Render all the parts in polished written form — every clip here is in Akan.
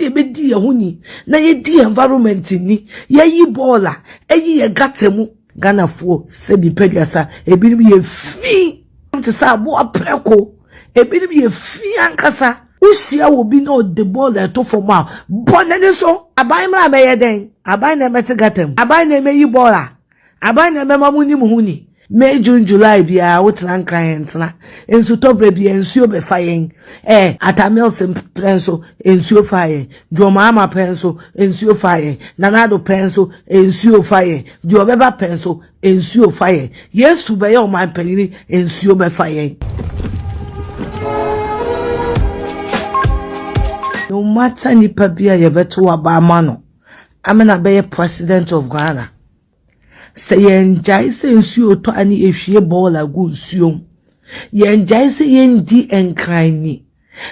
ye bedi ye huni na ye di environment ni ye yi bola eyi ye gatemu Ghana fo se bi peduasa ebinim ye fi te sa bo apreko ebinim ye fi ankasa usia wo bi no de bola to for ma bonene so aban mra be ye den aban na mete gatem aban na meyi bola aban na mema muni muhuni May June July bia wotran kan ntena ensu tobre bia ensuo be fayen atamel sem penso ensuo fayen joma ama penso ensuo fayen nanado penso ensuo fayen jobeba penso ensuo fayen yesu be ye o man panini ensuo be fayen. No matter nipa bia ye beto abama no amena be president of Ghana. Say yenjai se nsuo to ani ehwie bola gu nsuom yenjai se yendi enkrani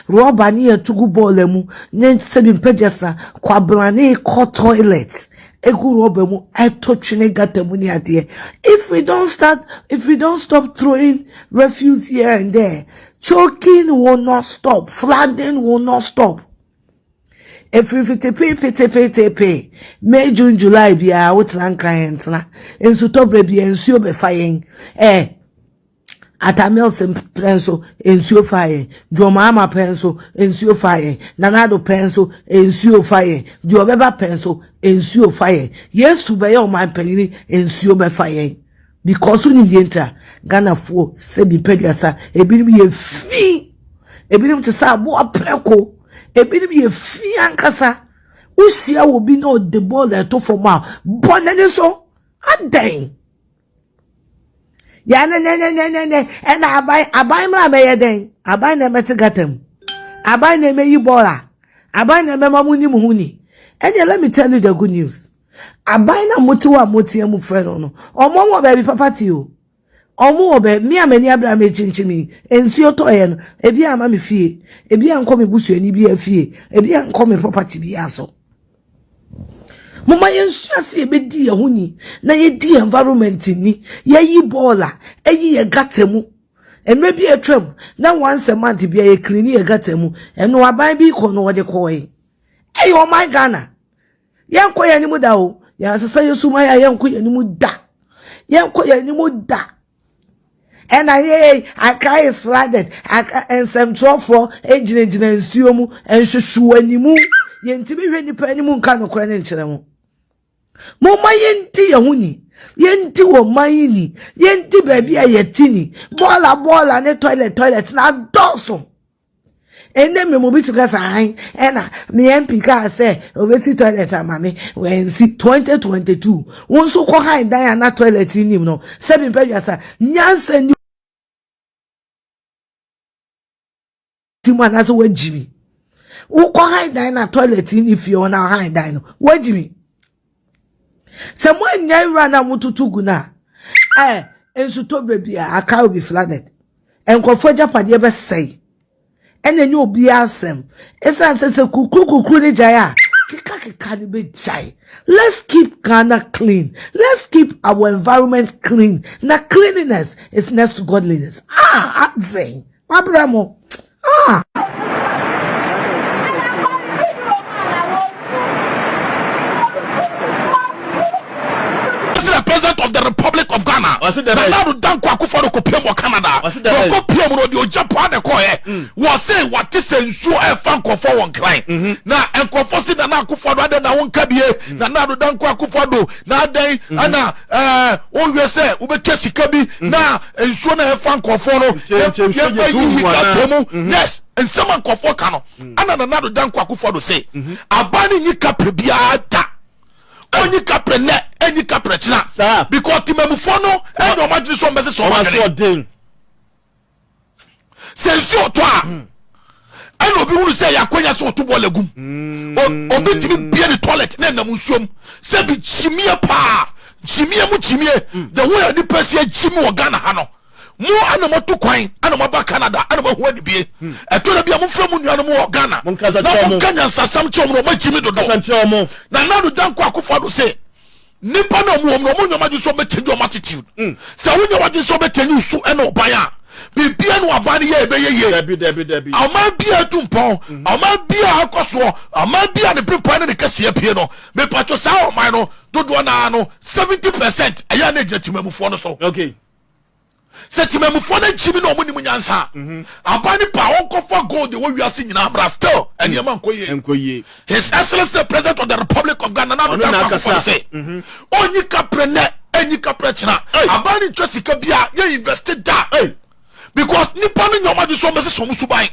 roba ni etugu bola mu nye se bi mpedesa kwabrane ko toilet egu roba mu etotwene gatamu ni ade. If we don't stop throwing refuse here and there, choking will not stop, flooding will not stop. If we pay May June July bia wotran kan ntena ensu tobre bia ensuo be fayen atamel sem penso ensuo fayen joma ama penso ensuo fayen nanado penso ensuo fayen jobeba penso ensuo fayen yesu be ye o man panini ensuo be fayen because uni dienta Ghana fo se bi peduasa ebinim ye fi ebinim te sa bo apreko ebinim ye fi ankasa usia wo bi no de bola to for ma bonene so aden ya ne and abai mra be ye den abai na mete gatem abai na meyi bola abai na mema muni muhuni. And let me tell you the good news. Abai na motiwa motiamu friend no omo wo baby papa ti o omo obe mi amani abra me chinchimi ensuo to ye no ebi ama me fie ebi anko me busuani bi afie ebi anko me property bi aso mama yensu ase ebedi ye huni na ye di environment ni ye yi bola eyi ye gatemu enwe bi etwam na once a month bi ye clean ye gatemu eno aban bi ko no wode ko yi oh my Ghana yanko ye ni mu da o ya sesa yesu ma ya yanko ye ni mu da yanko ye ni mu da. And I cry is flooded. And some trouble engine nsuomu and shushu animu. Yentimi hwe nipa animu nka no kora ne nkyere mo. Mo ma yenti ye huni. Yenti wo mayini. Yenti baby ayetini. Bola ne toilet na doso. And then me mo bitu kasa han. Ena me MP ka say overseas toilet amame when see 2022. Won so ko han dan na toilet ni no. Sebi pe yasa nyansa ni Timana so wajimi. Uko hide na toilet if you na hide no. Wajimi. Someone nyira na mututugu na. Ensu to baby aka will be flooded. Enkofo japade be say. Enenye obi asem. Esa se kuku ni jaya. Kika ni be jai. Let's keep Ghana clean. Let's keep our environment clean. Na cleanliness is next to godliness. I'm saying. Abramo. The president of the Republic of Ghana. Now dan kwaku for ko pem Canada. Ko pem no de Japan e ko e. Was say what is ensuo e fan ko for one cry. Na enkofo si na akufo do na won ka bie. Na dan kwaku for do na den ana o we say we be sika bi na ensuo na e fan ko for no. Yes. And someone ko for kano. Ana na dan kwaku for do say. Abani ni kapre biata. Only capre ne, any capre china, sir. Because Timamufono and no magic so message so ding. Says so toi. I know people say Yakoya so to Bolagum. Or to be the toilet, then the musum. Sabi chimia pa, chimia muchimia, the way the person chimu Ghana hano. More animal to coin, animal back Canada, animal when be a to be a muframu animal Ghana. Monkanya Sam Chomo, my Jimmy do Sanchomo. Now the Dan Kwaku say Nipano no maju so better your attitude. So when you want to so better you su and no buyer. bibia no aba ne ye be ye Debi ama bia tumpon ama bia akoso ama bia ne pepa ne kase pie no me pacho sa o man no dodo na no 70% eya na gina timamufo no so okay se timamufo na jimi no omuni munyansa aba ne pa onkofa gold wo wiase nyina amra still eniema enkoye His Excellency the President of the Republic of Ghana na do ka say onyi kapre ne enyi kapre china aba ne twasika bia ye invested da because nipa no nyoma de so mese so musuban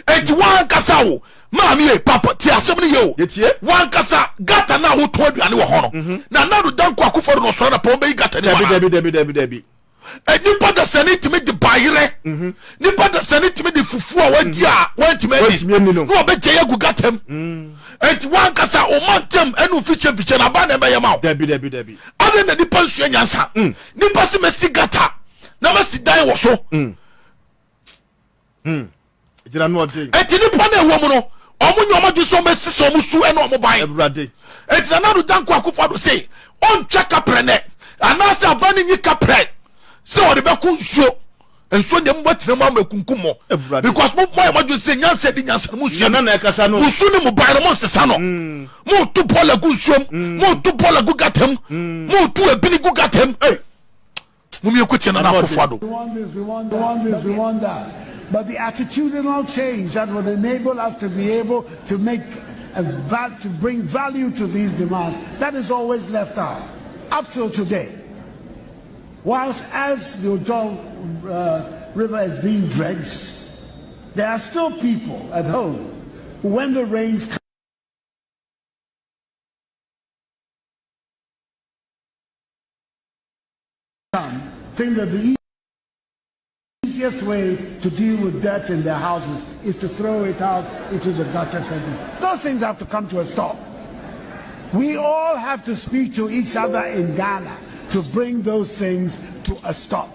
enti wan kasa wo maami e papa ti asem ne ye o wan kasa gata na wo to aduane wo ho no na do danko akufo no so na pa on be gata ne ma debi nipa da sani timi de bayire nipa da sani timi de fufu a wadi a wantimi adi no obeje ya gugatam enti wan kasa o mantem enu fiche na ba na be yema debi ade na nipa nsu anyansa nipa se mesi gata na mesi dan wo so jira no ode enti nipa na ewo mu no omu nyoma de so mesi so mu su enu omu ban everade enti na do danko akufo do say on cheka prene anasa abani nyi kapre se o de be ku nsuo dem batina mu amakunkumo because mo do say nyansa di nyansa mu nsuo na ekasa no musu ni mo ban mo sesa no mo tu pola gu nsuom mo tu pola gu gatem mo tu ebili gu gatem mo mi ekuti na akufo do we want this we want that, but the attitudinal change that would enable us to be able to make to bring value to these demands, that is always left out up till today. Whilst as the Addo River is being dredged, there are still people at home who, when the rains come, think that the easiest way to deal with dirt in their houses is to throw it out into the gutter center. Those things have to come to a stop. We all have to speak to each other in Ghana to bring those things to a stop.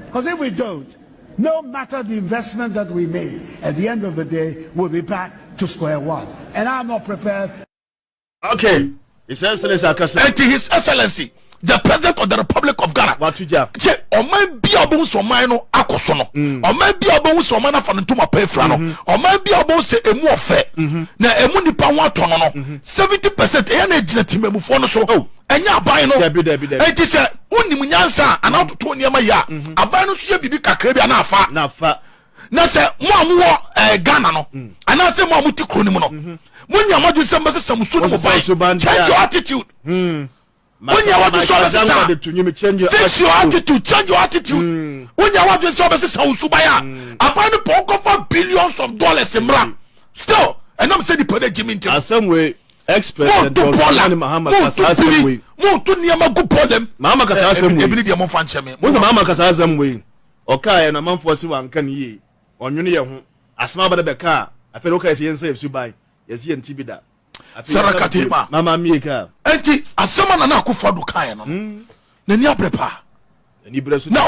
Because if we don't, no matter the investment that we made, at the end of the day, we'll be back to square one. And I'm not prepared. Okay. His Excellency Akasa. And to His Excellency, the President of the Republic of Ghana. Say, o man bi abon so man no akoso no. O man bi abon so man afa ntoma pefra no. O man bi abon se emu ofe. Na emu nipa ho atono no. 70% e na gina timamufo no so. Enya aban no. Enti se unim nyansa ana toto niam ya. Aban no so ye bibi kakra bia na afa. Na se mo amu Ghana no. Ana se mo amu ti kroni mu no. Mo nya madu se mbese samusu no ban. Change your attitude. When you want to show us fix your attitude, change your attitude. When you want to show us Subaya, upon the poke for billions of dollars in Mra. Still, and I'm saying the product Jimmy. Some way, expert to Muhammad Kasasam way. More to Niamaku Polem, Mama Kasasam, ability among Fanchame. Was a Mama Kasasam way. Okay, and a month for Siwan can ye on Unia. As Mama Becca, I feel okay, as you buy. Yes, he and Tibida. Sarakatima Mama Mika enti asema na akufo do kan no na ni abrepa ni bresu na